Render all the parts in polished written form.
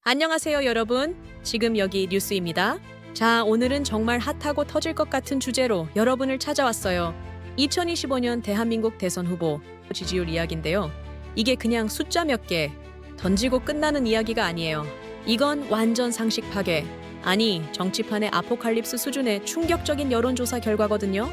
안녕하세요, 여러분. 지금 여기 뉴스입니다. 자, 오늘은 정말 핫하고 터질 것 같은 주제로 여러분을 찾아왔어요. 2025년 대한민국 대선 후보 지지율 이야기인데요. 이게 그냥 숫자 몇 개 던지고 끝나는 이야기가 아니에요. 이건 완전 상식 파괴, 아니 정치판의 아포칼립스 수준의 충격적인 여론조사 결과거든요.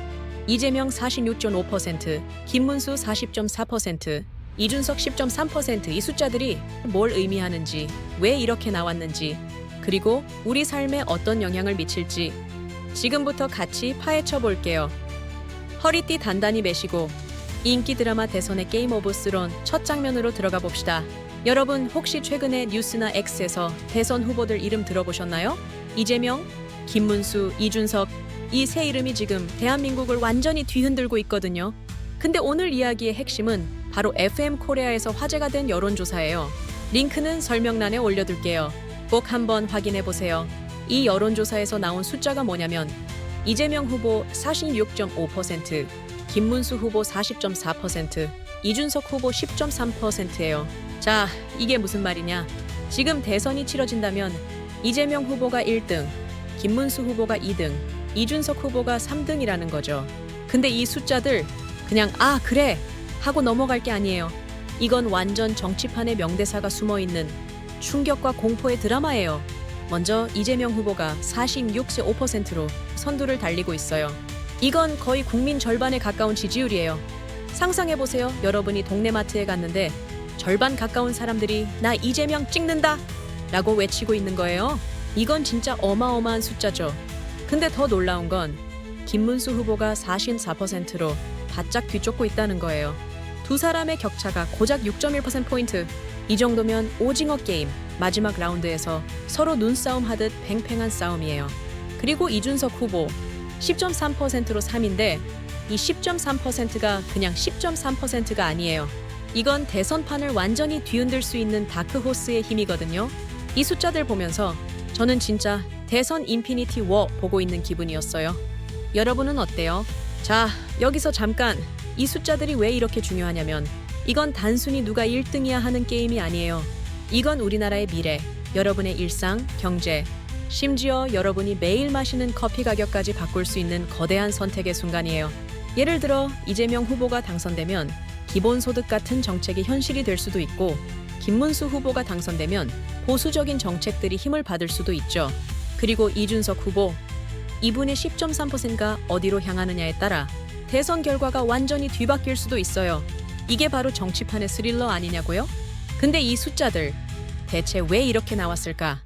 이재명 46.5%, 김문수 40.4%, 이준석 10.3%, 이 숫자들이 뭘 의미하는지, 왜 이렇게 나왔는지, 그리고 우리 삶에 어떤 영향을 미칠지 지금부터 같이 파헤쳐 볼게요. 허리띠 단단히 매시고 인기 드라마 대선의 게임 오브 스론 첫 장면으로 들어가 봅시다. 여러분 혹시 최근에 뉴스나 X에서 대선 후보들 이름 들어보셨나요? 이재명, 김문수, 이준석, 이 세 이름이 지금 대한민국을 완전히 뒤흔들고 있거든요. 근데 오늘 이야기의 핵심은 바로 FM 코리아에서 화제가 된 여론조사예요. 링크는 설명란에 올려둘게요. 꼭 한번 확인해 보세요. 이 여론조사에서 나온 숫자가 뭐냐면 이재명 후보 46.5%, 김문수 후보 40.4%, 이준석 후보 10.3%예요. 자, 이게 무슨 말이냐? 지금 대선이 치러진다면 이재명 후보가 1등, 김문수 후보가 2등, 이준석 후보가 3등이라는 거죠. 근데 이 숫자들 그냥 아 그래 하고 넘어갈 게 아니에요. 이건 완전 정치판의 명대사가 숨어있는 충격과 공포의 드라마예요. 먼저 이재명 후보가 46.5%로 선두를 달리고 있어요. 이건 거의 국민 절반에 가까운 지지율이에요. 상상해보세요. 여러분이 동네 마트에 갔는데 절반 가까운 사람들이 나 이재명 찍는다 라고 외치고 있는 거예요. 이건 진짜 어마어마한 숫자죠. 근데 더 놀라운 건 김문수 후보가 44%로 바짝 뒤쫓고 있다는 거예요. 두 사람의 격차가 고작 6.1%포인트. 이 정도면 오징어 게임 마지막 라운드에서 서로 눈싸움 하듯 팽팽한 싸움이에요. 그리고 이준석 후보 10.3%로 3인데 이 10.3%가 그냥 10.3%가 아니에요. 이건 대선판을 완전히 뒤흔들 수 있는 다크호스의 힘이거든요. 이 숫자들 보면서 저는 진짜 대선 인피니티 워 보고 있는 기분이었어요. 여러분은 어때요? 자, 여기서 잠깐 이 숫자들이 왜 이렇게 중요하냐면 이건 단순히 누가 1등이야 하는 게임이 아니에요. 이건 우리나라의 미래, 여러분의 일상, 경제, 심지어 여러분이 매일 마시는 커피 가격까지 바꿀 수 있는 거대한 선택의 순간이에요. 예를 들어 이재명 후보가 당선되면 기본소득 같은 정책이 현실이 될 수도 있고 김문수 후보가 당선되면 보수적인 정책들이 힘을 받을 수도 있죠. 그리고 이준석 후보, 이분의 10.3%가 어디로 향하느냐에 따라 대선 결과가 완전히 뒤바뀔 수도 있어요. 이게 바로 정치판의 스릴러 아니냐고요? 근데 이 숫자들 대체 왜 이렇게 나왔을까?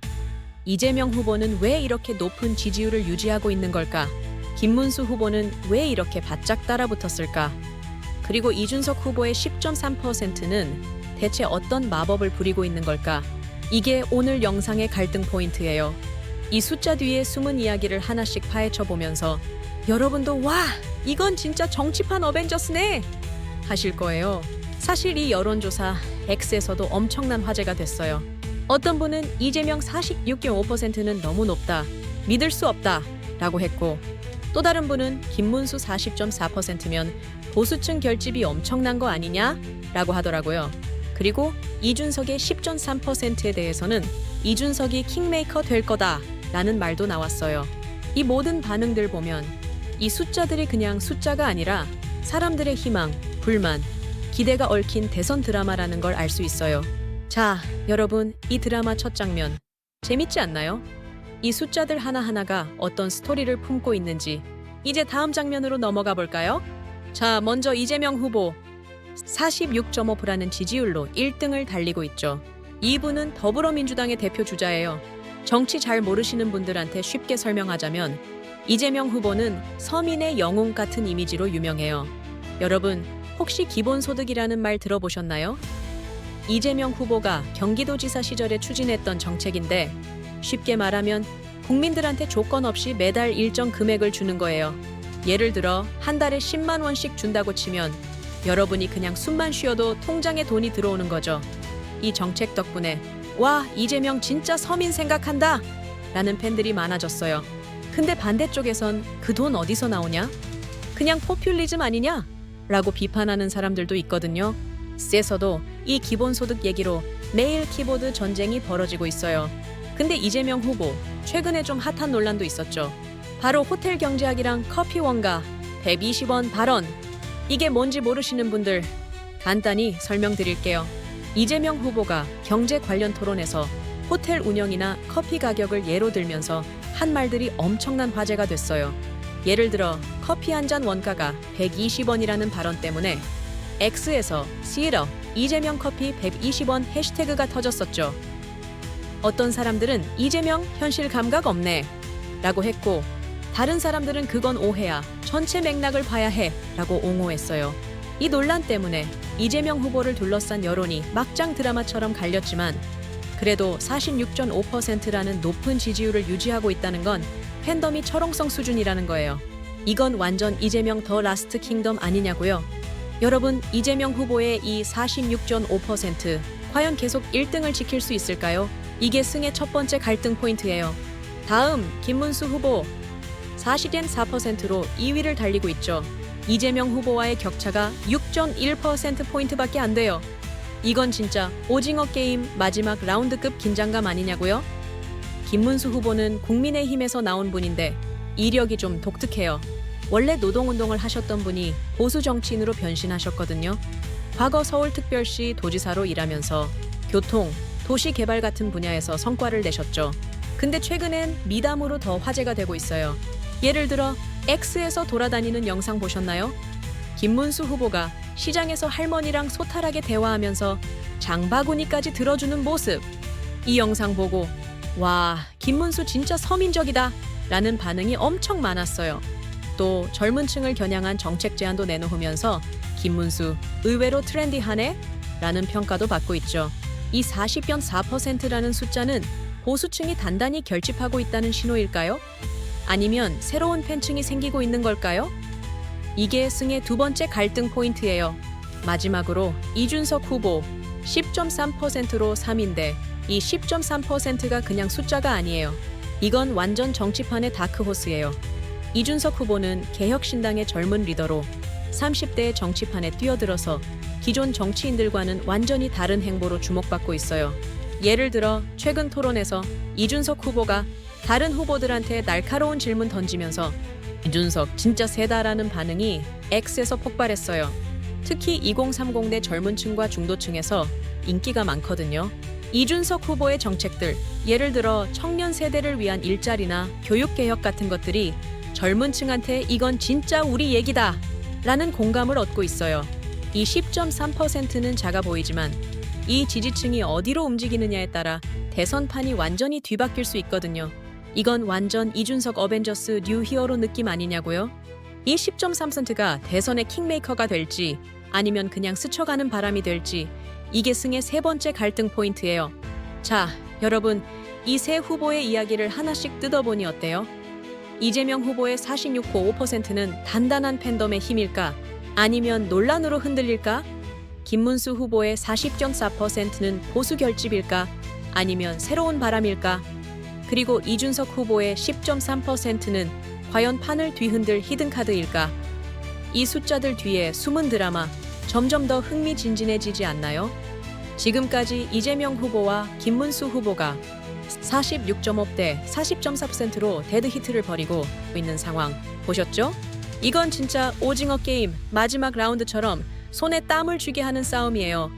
이재명 후보는 왜 이렇게 높은 지지율을 유지하고 있는 걸까? 김문수 후보는 왜 이렇게 바짝 따라붙었을까? 그리고 이준석 후보의 10.3%는 대체 어떤 마법을 부리고 있는 걸까? 이게 오늘 영상의 갈등 포인트예요. 이 숫자 뒤에 숨은 이야기를 하나씩 파헤쳐 보면서 여러분도 와! 이건 진짜 정치판 어벤져스네! 하실 거예요. 사실 이 여론조사 X에서도 엄청난 화제가 됐어요. 어떤 분은 이재명 46.5%는 너무 높다, 믿을 수 없다 라고 했고 또 다른 분은 김문수 40.4%면 보수층 결집이 엄청난 거 아니냐? 라고 하더라고요. 그리고 이준석의 10.3%에 대해서는 이준석이 킹메이커 될 거다 라는 말도 나왔어요. 이 모든 반응들 보면 이 숫자들이 그냥 숫자가 아니라 사람들의 희망, 불만, 기대가 얽힌 대선 드라마라는 걸 알 수 있어요. 자, 여러분, 이 드라마 첫 장면 재밌지 않나요? 이 숫자들 하나하나가 어떤 스토리를 품고 있는지 이제 다음 장면으로 넘어가 볼까요? 자, 먼저 이재명 후보 46.5%라는 지지율로 1등을 달리고 있죠. 이분은 더불어민주당의 대표 주자예요. 정치 잘 모르시는 분들한테 쉽게 설명하자면 이재명 후보는 서민의 영웅 같은 이미지로 유명해요. 여러분, 혹시 기본소득이라는 말 들어보셨나요? 이재명 후보가 경기도지사 시절에 추진했던 정책인데 쉽게 말하면 국민들한테 조건 없이 매달 일정 금액을 주는 거예요. 예를 들어 한 달에 10만 원씩 준다고 치면 여러분이 그냥 숨만 쉬어도 통장에 돈이 들어오는 거죠. 이 정책 덕분에 와, 이재명 진짜 서민 생각한다! 라는 팬들이 많아졌어요. 근데 반대쪽에선 그 돈 어디서 나오냐? 그냥 포퓰리즘 아니냐? 라고 비판하는 사람들도 있거든요. 쎄서도 이 기본소득 얘기로 매일 키보드 전쟁이 벌어지고 있어요. 근데 이재명 후보, 최근에 좀 핫한 논란도 있었죠. 바로 호텔 경제학이랑 커피 원가 120원 발언. 이게 뭔지 모르시는 분들 간단히 설명드릴게요. 이재명 후보가 경제 관련 토론에서 호텔 운영이나 커피 가격을 예로 들면서 한 말들이 엄청난 화제가 됐어요. 예를 들어 커피 한 잔 원가가 120원이라는 발언 때문에 X에서 시러 이재명 커피 120원 해시태그가 터졌었죠. 어떤 사람들은 이재명 현실 감각 없네 라고 했고, 다른 사람들은 그건 오해야, 전체 맥락을 봐야 해 라고 옹호했어요. 이 논란 때문에 이재명 후보를 둘러싼 여론이 막장 드라마처럼 갈렸지만 그래도 46.5%라는 높은 지지율을 유지하고 있다는 건 팬덤이 철옹성 수준이라는 거예요. 이건 완전 이재명 더 라스트 킹덤 아니냐고요? 여러분, 이재명 후보의 이 46.5% 과연 계속 1등을 지킬 수 있을까요? 이게 승의 첫 번째 갈등 포인트예요. 다음 김문수 후보 40.4%로 2위를 달리고 있죠. 이재명 후보와의 격차가 6.1%포인트밖에 안 돼요. 이건 진짜 오징어 게임 마지막 라운드급 긴장감 아니냐고요? 김문수 후보는 국민의힘에서 나온 분인데 이력이 좀 독특해요. 원래 노동운동을 하셨던 분이 보수 정치인으로 변신하셨거든요. 과거 서울특별시 도지사로 일하면서 교통, 도시개발 같은 분야에서 성과를 내셨죠. 근데 최근엔 미담으로 더 화제가 되고 있어요. 예를 들어 X에서 돌아다니는 영상 보셨나요? 김문수 후보가 시장에서 할머니랑 소탈하게 대화하면서 장바구니까지 들어주는 모습. 이 영상 보고 와, 김문수 진짜 서민적이다 라는 반응이 엄청 많았어요. 또 젊은 층을 겨냥한 정책 제안도 내놓으면서 김문수 의외로 트렌디하네 라는 평가도 받고 있죠. 이 40.4%라는 숫자는 보수층이 단단히 결집하고 있다는 신호일까요? 아니면 새로운 팬층이 생기고 있는 걸까요? 이게 승의 두 번째 갈등 포인트예요. 마지막으로 이준석 후보 10.3%로 3인데 이 10.3%가 그냥 숫자가 아니에요. 이건 완전 정치판의 다크호스예요. 이준석 후보는 개혁신당의 젊은 리더로 30대의 정치판에 뛰어들어서 기존 정치인들과는 완전히 다른 행보로 주목받고 있어요. 예를 들어 최근 토론에서 이준석 후보가 다른 후보들한테 날카로운 질문 던지면서 이준석 진짜 세다라는 반응이 X에서 폭발했어요. 특히 2030대 젊은 층과 중도층에서 인기가 많거든요. 이준석 후보의 정책들, 예를 들어 청년 세대를 위한 일자리나 교육개혁 같은 것들이 젊은 층한테 이건 진짜 우리 얘기다 라는 공감을 얻고 있어요. 이 10.3%는 작아 보이지만 이 지지층이 어디로 움직이느냐에 따라 대선판이 완전히 뒤바뀔 수 있거든요. 이건 완전 이준석 어벤져스 뉴 히어로 느낌 아니냐고요? 이 10.3%가 대선의 킹메이커가 될지 아니면 그냥 스쳐가는 바람이 될지, 이게 승의 세 번째 갈등 포인트예요. 자, 여러분, 이 세 후보의 이야기를 하나씩 뜯어보니 어때요? 이재명 후보의 46.5%는 단단한 팬덤의 힘일까? 아니면 논란으로 흔들릴까? 김문수 후보의 40.4%는 보수 결집일까? 아니면 새로운 바람일까? 그리고 이준석 후보의 10.3%는 과연 판을 뒤흔들 히든카드일까? 이 숫자들 뒤에 숨은 드라마 점점 더 흥미진진해지지 않나요? 지금까지 이재명 후보와 김문수 후보가 46.5대 40.4%로 데드히트를 벌이고 있는 상황 보셨죠? 이건 진짜 오징어 게임 마지막 라운드처럼 손에 땀을 쥐게 하는 싸움이에요.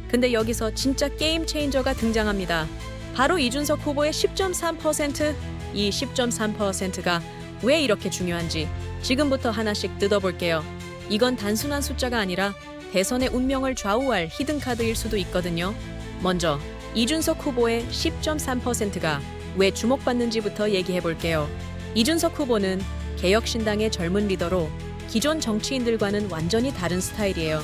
근데 여기서 진짜 게임 체인저가 등장합니다. 바로 이준석 후보의 10.3%. 이 10.3%가 왜 이렇게 중요한지 지금부터 하나씩 뜯어볼게요. 이건 단순한 숫자가 아니라 대선의 운명을 좌우할 히든카드일 수도 있거든요. 먼저 이준석 후보의 10.3%가 왜 주목받는지부터 얘기해볼게요. 이준석 후보는 개혁신당의 젊은 리더로 기존 정치인들과는 완전히 다른 스타일이에요.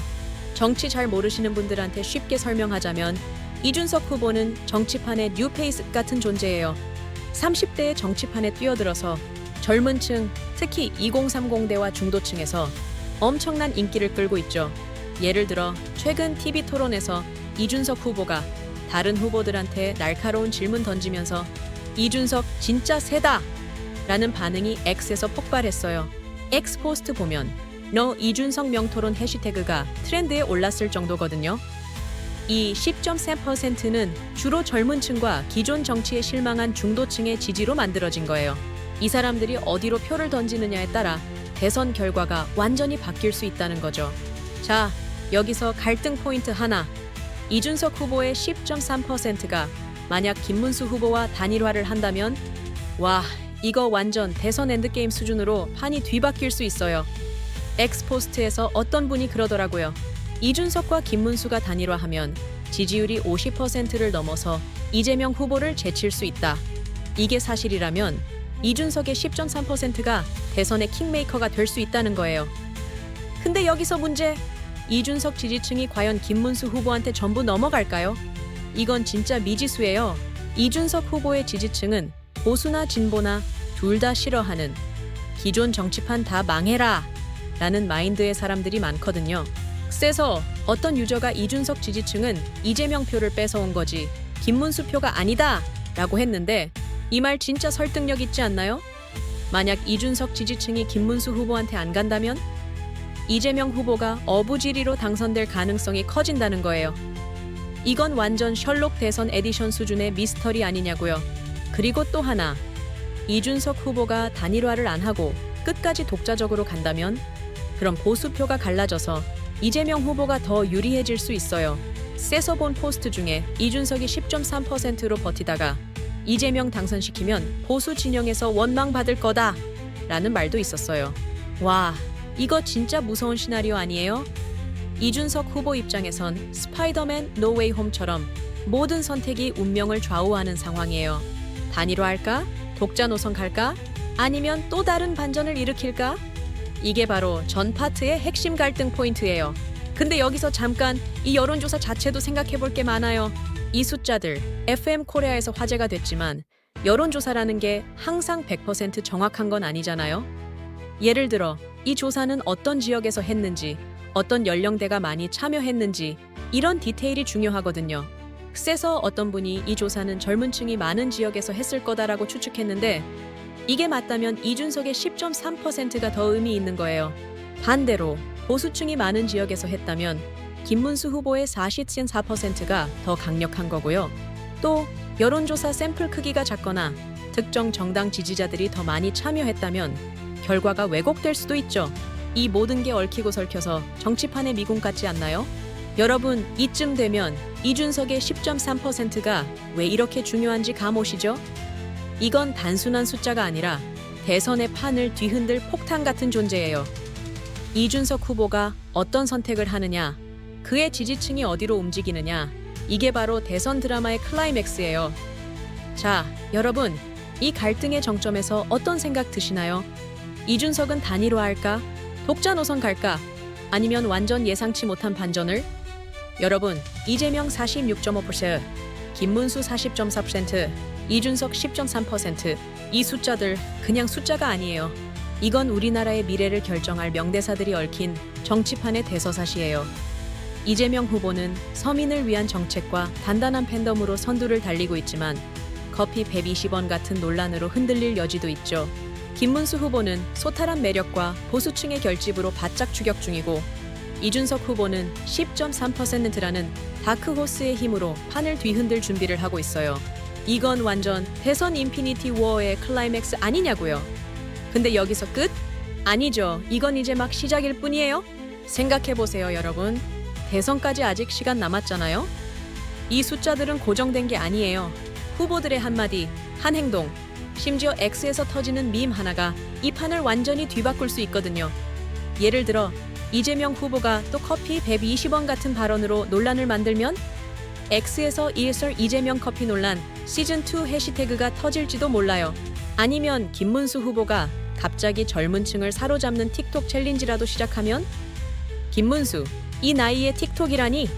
정치 잘 모르시는 분들한테 쉽게 설명하자면 이준석 후보는 정치판의 뉴페이스 같은 존재예요. 30대의 정치판에 뛰어들어서 젊은 층, 특히 2030대와 중도층에서 엄청난 인기를 끌고 있죠. 예를 들어 최근 TV 토론에서 이준석 후보가 다른 후보들한테 날카로운 질문 던지면서 이준석 진짜 세다! 라는 반응이 X에서 폭발했어요. X 포스트 보면 너 이준석 명토론 해시태그가 트렌드에 올랐을 정도거든요. 이 10.3%는 주로 젊은 층과 기존 정치에 실망한 중도층의 지지로 만들어진 거예요. 이 사람들이 어디로 표를 던지느냐에 따라 대선 결과가 완전히 바뀔 수 있다는 거죠. 자, 여기서 갈등 포인트 하나. 이준석 후보의 10.3%가 만약 김문수 후보와 단일화를 한다면 와, 이거 완전 대선 엔드게임 수준으로 판이 뒤바뀔 수 있어요. 엑스포스트에서 어떤 분이 그러더라고요. 이준석과 김문수가 단일화하면 지지율이 50%를 넘어서 이재명 후보를 제칠 수 있다. 이게 사실이라면 이준석의 10.3%가 대선의 킹메이커가 될 수 있다는 거예요. 근데 여기서 문제. 이준석 지지층이 과연 김문수 후보한테 전부 넘어갈까요? 이건 진짜 미지수예요. 이준석 후보의 지지층은 보수나 진보나 둘 다 싫어하는 기존 정치판 다 망해라 라는 마인드의 사람들이 많거든요. 그래서 어떤 유저가 이준석 지지층은 이재명 표를 뺏어온 거지 김문수 표가 아니다 라고 했는데 이 말 진짜 설득력 있지 않나요? 만약 이준석 지지층이 김문수 후보한테 안 간다면 이재명 후보가 어부지리로 당선될 가능성이 커진다는 거예요. 이건 완전 셜록 대선 에디션 수준의 미스터리 아니냐고요. 그리고 또 하나, 이준석 후보가 단일화를 안 하고 끝까지 독자적으로 간다면 그럼 보수표가 갈라져서 이재명 후보가 더 유리해질 수 있어요. 세서 본 포스트 중에 이준석이 10.3%로 버티다가 이재명 당선시키면 보수 진영에서 원망받을 거다 라는 말도 있었어요. 와, 이거 진짜 무서운 시나리오 아니에요? 이준석 후보 입장에선 스파이더맨 노웨이 홈처럼 모든 선택이 운명을 좌우하는 상황이에요. 단일화할까? 독자 노선 갈까? 아니면 또 다른 반전을 일으킬까? 이게 바로 전 파트의 핵심 갈등 포인트예요. 근데 여기서 잠깐 이 여론조사 자체도 생각해볼 게 많아요. 이 숫자들 FM 코리아에서 화제가 됐지만 여론조사라는 게 항상 100% 정확한 건 아니잖아요. 예를 들어 이 조사는 어떤 지역에서 했는지, 어떤 연령대가 많이 참여했는지 이런 디테일이 중요하거든요. 그래서 어떤 분이 이 조사는 젊은 층이 많은 지역에서 했을 거다라고 추측했는데 이게 맞다면 이준석의 10.3%가 더 의미 있는 거예요. 반대로 보수층이 많은 지역에서 했다면 김문수 후보의 40.4%가 더 강력한 거고요. 또 여론조사 샘플 크기가 작거나 특정 정당 지지자들이 더 많이 참여했다면 결과가 왜곡될 수도 있죠. 이 모든 게 얽히고 설켜서 정치판의 미궁 같지 않나요? 여러분, 이쯤 되면 이준석의 10.3%가 왜 이렇게 중요한지 감 오시죠? 이건 단순한 숫자가 아니라 대선의 판을 뒤흔들 폭탄 같은 존재예요. 이준석 후보가 어떤 선택을 하느냐, 그의 지지층이 어디로 움직이느냐, 이게 바로 대선 드라마의 클라이맥스예요. 자, 여러분, 이 갈등의 정점에서 어떤 생각 드시나요? 이준석은 단일화할까? 독자 노선 갈까? 아니면 완전 예상치 못한 반전을? 여러분, 이재명 46.5%, 김문수 40.4%, 이준석 10.3%, 이 숫자들 그냥 숫자가 아니에요. 이건 우리나라의 미래를 결정할 명대사들이 얽힌 정치판의 대서사시예요. 이재명 후보는 서민을 위한 정책과 단단한 팬덤으로 선두를 달리고 있지만 커피 120원 같은 논란으로 흔들릴 여지도 있죠. 김문수 후보는 소탈한 매력과 보수층의 결집으로 바짝 추격 중이고 이준석 후보는 10.3%라는 다크호스의 힘으로 판을 뒤흔들 준비를 하고 있어요. 이건 완전 대선 인피니티 워의 클라이맥스 아니냐고요. 근데 여기서 끝? 아니죠. 이건 이제 막 시작일 뿐이에요. 생각해보세요, 여러분. 대선까지 아직 시간 남았잖아요. 이 숫자들은 고정된 게 아니에요. 후보들의 한마디, 한 행동, 심지어 X에서 터지는 밈 하나가 이 판을 완전히 뒤바꿀 수 있거든요. 예를 들어 이재명 후보가 또 커피 120원 같은 발언으로 논란을 만들면 X에서 ESR 이재명 커피 논란 시즌2 해시태그가 터질지도 몰라요. 아니면 김문수 후보가 갑자기 젊은 층을 사로잡는 틱톡 챌린지라도 시작하면 김문수, 이 나이에 틱톡이라니?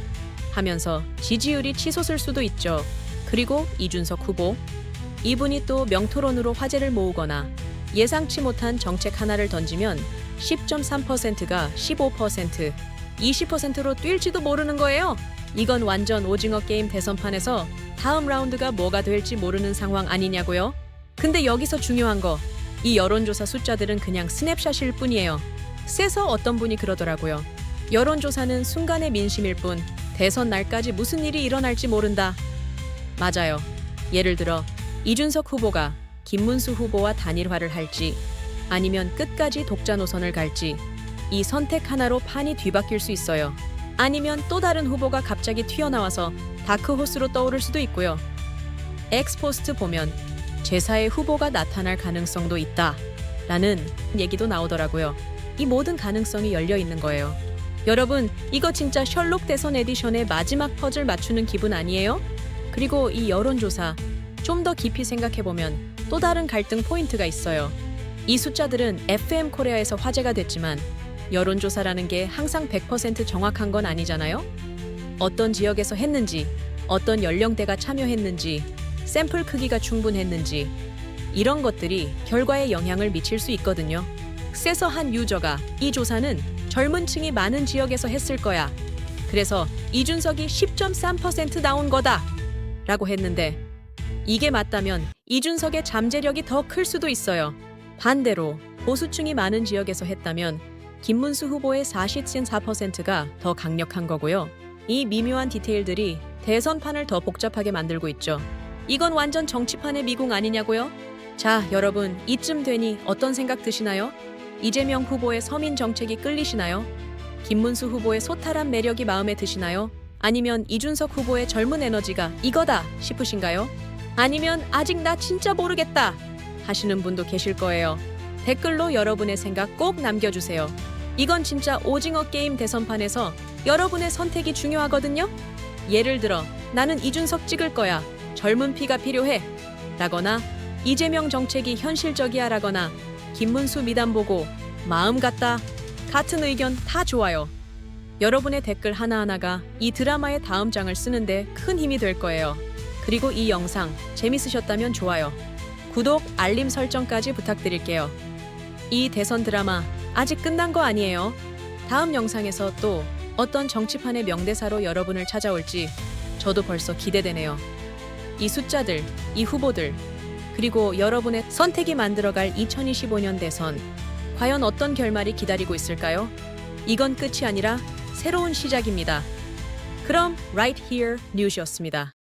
하면서 지지율이 치솟을 수도 있죠. 그리고 이준석 후보, 이분이 또 명토론으로 화제를 모으거나 예상치 못한 정책 하나를 던지면 10.3%가 15%, 20%로 뛸지도 모르는 거예요. 이건 완전 오징어 게임 대선판에서 다음 라운드가 뭐가 될지 모르는 상황 아니냐고요? 근데 여기서 중요한 거, 이 여론조사 숫자들은 그냥 스냅샷일 뿐이에요. 세서 어떤 분이 그러더라고요. 여론조사는 순간의 민심일 뿐 대선 날까지 무슨 일이 일어날지 모른다. 맞아요. 예를 들어 이준석 후보가 김문수 후보와 단일화를 할지 아니면 끝까지 독자 노선을 갈지 이 선택 하나로 판이 뒤바뀔 수 있어요. 아니면 또 다른 후보가 갑자기 튀어나와서 다크호스로 떠오를 수도 있고요. 엑스포스트 보면 제4의 후보가 나타날 가능성도 있다 라는 얘기도 나오더라고요. 이 모든 가능성이 열려 있는 거예요. 여러분, 이거 진짜 셜록 대선 에디션의 마지막 퍼즐 맞추는 기분 아니에요? 그리고 이 여론조사 좀 더 깊이 생각해보면 또 다른 갈등 포인트가 있어요. 이 숫자들은 FM 코리아에서 화제가 됐지만 여론조사라는 게 항상 100% 정확한 건 아니잖아요? 어떤 지역에서 했는지, 어떤 연령대가 참여했는지, 샘플 크기가 충분했는지 이런 것들이 결과에 영향을 미칠 수 있거든요. 그래서 한 유저가 이 조사는 젊은 층이 많은 지역에서 했을 거야. 그래서 이준석이 10.3% 나온 거다 라고 했는데 이게 맞다면 이준석의 잠재력이 더 클 수도 있어요. 반대로 보수층이 많은 지역에서 했다면 김문수 후보의 40.4%가 더 강력한 거고요. 이 미묘한 디테일들이 대선판을 더 복잡하게 만들고 있죠. 이건 완전 정치판의 미궁 아니냐고요? 자, 여러분, 이쯤 되니 어떤 생각 드시나요? 이재명 후보의 서민 정책이 끌리시나요? 김문수 후보의 소탈한 매력이 마음에 드시나요? 아니면 이준석 후보의 젊은 에너지가 이거다 싶으신가요? 아니면 아직 나 진짜 모르겠다 하시는 분도 계실 거예요. 댓글로 여러분의 생각 꼭 남겨주세요. 이건 진짜 오징어 게임 대선판에서 여러분의 선택이 중요하거든요. 예를 들어 나는 이준석 찍을 거야. 젊은 피가 필요해. 라거나 이재명 정책이 현실적이야 라거나 김문수 미담 보고 마음 같다. 같은 의견 다 좋아요. 여러분의 댓글 하나하나가 이 드라마의 다음 장을 쓰는데 큰 힘이 될 거예요. 그리고 이 영상 재밌으셨다면 좋아요. 구독, 알림 설정까지 부탁드릴게요. 이 대선 드라마 아직 끝난 거 아니에요. 다음 영상에서 또 어떤 정치판의 명대사로 여러분을 찾아올지 저도 벌써 기대되네요. 이 숫자들, 이 후보들, 그리고 여러분의 선택이 만들어갈 2025년 대선, 과연 어떤 결말이 기다리고 있을까요? 이건 끝이 아니라 새로운 시작입니다. 그럼 Right Here News였습니다.